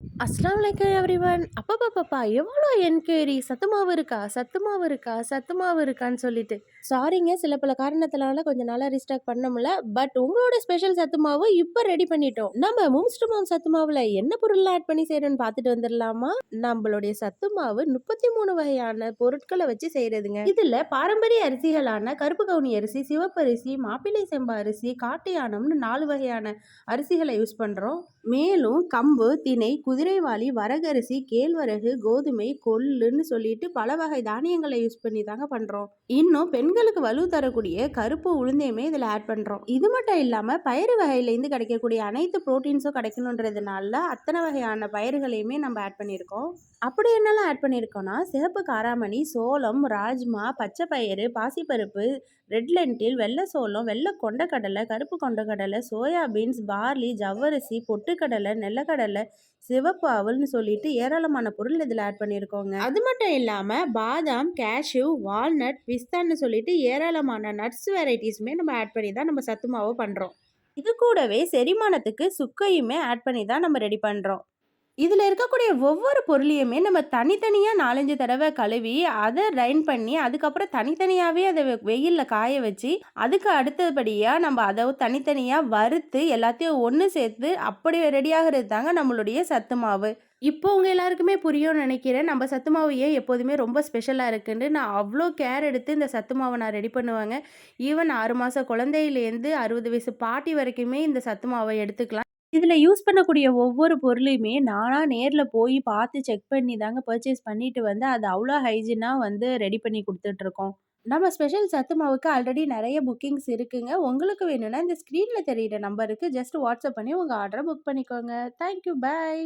அஸ்ஸலாமு அலைக்கும் எவ்ரிவன். அப்பப்பப்பா! எவ்வளோ என்கொயரி சத்து மாவு இருக்கா? சத்து மாவு இருக்கா? சத்து மாவு இருக்கான்னு சொல்லிட்டு. சாரிங்க சில பல காரணத்தினால கொஞ்ச நாளா ரீஸ்டாக் பண்ண முடியல. பட் உங்களோட ஸ்பெஷல் சத்து மாவு இப்ப ரெடி பண்ணிட்டோம். நம்ம மூம்ஸ் டு மாம் சத்து மாவுல என்ன பொருள்லாம் ஆட் பண்ணி செய்றோம்னு பார்த்துட்டு வந்துரலாமா? நம்மளுடைய சத்து மாவு 33 வகையான பொருட்கள வச்சு செய்றதுங்க. இதுல பாரம்பரிய அரிசிகளான கருப்பு கவுனி அரிசி, சிவப்பரிசி, மாப்பிள்ளை செம்பா அரிசி, காட்டு யானம்னு 4 வகையான அரிசிகள யூஸ் பண்றோம். மேலும் கம்பு, திணை, குதிரைவாலி, வரகரிசி, கேழ்வரகு, கோதுமை, கொள்ளுன்னு சொல்லிட்டு பல வகை தானியங்களை யூஸ் பண்ணி தாங்க பண்றோம். இன்னும் பெண்களுக்கு வலு தரக்கூடிய கருப்பு உளுந்தையுமே இதுல ஆட் பண்றோம். இது மட்டும் இல்லாம பயிறு வகையிலேருந்து கிடைக்கக்கூடிய அனைத்து புரோட்டீன்ஸும் கிடைக்கணுன்றதுனால அத்தனை வகையான பயிர்களையுமே நம்ம ஆட் பண்ணியிருக்கோம். அப்படி என்னெல்லாம் ஆட் பண்ணியிருக்கோம்னா, சிகப்பு காராமணி, சோளம், ராஜ்மா, பச்சை பயிறு, பாசிப்பருப்பு, ரெட் லென்டில், வெள்ளை சோளம், வெள்ளை கொண்டக்கடலை, கருப்பு கொண்டக்கடலை, சோயா பீன்ஸ், பார்லி, ஜவ்வரிசி, பொட்டுக்கடலை, நெல்லக்கடலை, சிவப்பு அவல்னு சொல்லிட்டு ஏராளமான பொருள் இதில் ஆட் பண்ணியிருக்கோங்க. அது மட்டும் இல்லாமல் பாதாம், கேஷ்யூ, வால்நட், பிஸ்தான்னு சொல்லிட்டு ஏராளமான நட்ஸ் வெரைட்டிஸுமே நம்ம ஆட் பண்ணி தான் நம்ம சத்து மாவு பண்ணுறோம். இது கூடவே செரிமானத்துக்கு சுக்கையுமே ஆட் பண்ணி தான் நம்ம ரெடி பண்ணுறோம். இதில் இருக்கக்கூடிய ஒவ்வொரு பொருளையுமே நம்ம தனித்தனியாக 4-5 தடவை கழுவி அதை ரைன் பண்ணி அதுக்கப்புறம் தனித்தனியாகவே அதை வெயிலில் காய வச்சு அதுக்கு அடுத்தபடியாக நம்ம அதை தனித்தனியாக வறுத்து எல்லாத்தையும் ஒன்று சேர்த்து அப்படி ரெடியாகிறது தாங்க நம்மளுடைய சத்து மாவு. இப்போ உங்கள் எல்லாருக்குமே புரியும்னு நினைக்கிறேன். நம்ம சத்து மாவு ஏன் எப்போதுமே ரொம்ப ஸ்பெஷலாக இருக்குன்னு. நான் அவ்வளோ கேர் எடுத்து இந்த சத்து மாவை நான் ரெடி பண்ணுவேங்க. ஈவன் 6 மாத குழந்தையிலேருந்து 60 வயசு பாட்டி வரைக்குமே இந்த சத்து மாவை எடுத்துக்கலாம். இதில யூஸ் பண்ணக்கூடிய ஒவ்வொரு பொருளையுமே நானா நேர்ல போய் பார்த்து செக் பண்ணி தாங்க பர்ச்சேஸ் பண்ணிட்டு வந்து, அது அவ்ளோ ஹைஜீனா வந்து ரெடி பண்ணி குடுத்துட்ருக்கோம். நம்ம ஸ்பெஷல் சத்து மாவுக்கு ஆல்ரெடி நெறைய புக்கிங்ஸ் இருக்குங்க. உங்களுக்கு வேணும்னா இந்த ஸ்க்ரீன்ல தெரியிற நம்பருக்கு ஜஸ்ட் வாட்ஸ்அப் பண்ணி உங்க ஆர்டர புக் பண்ணிக்கோங்க. Thank you. பாய்.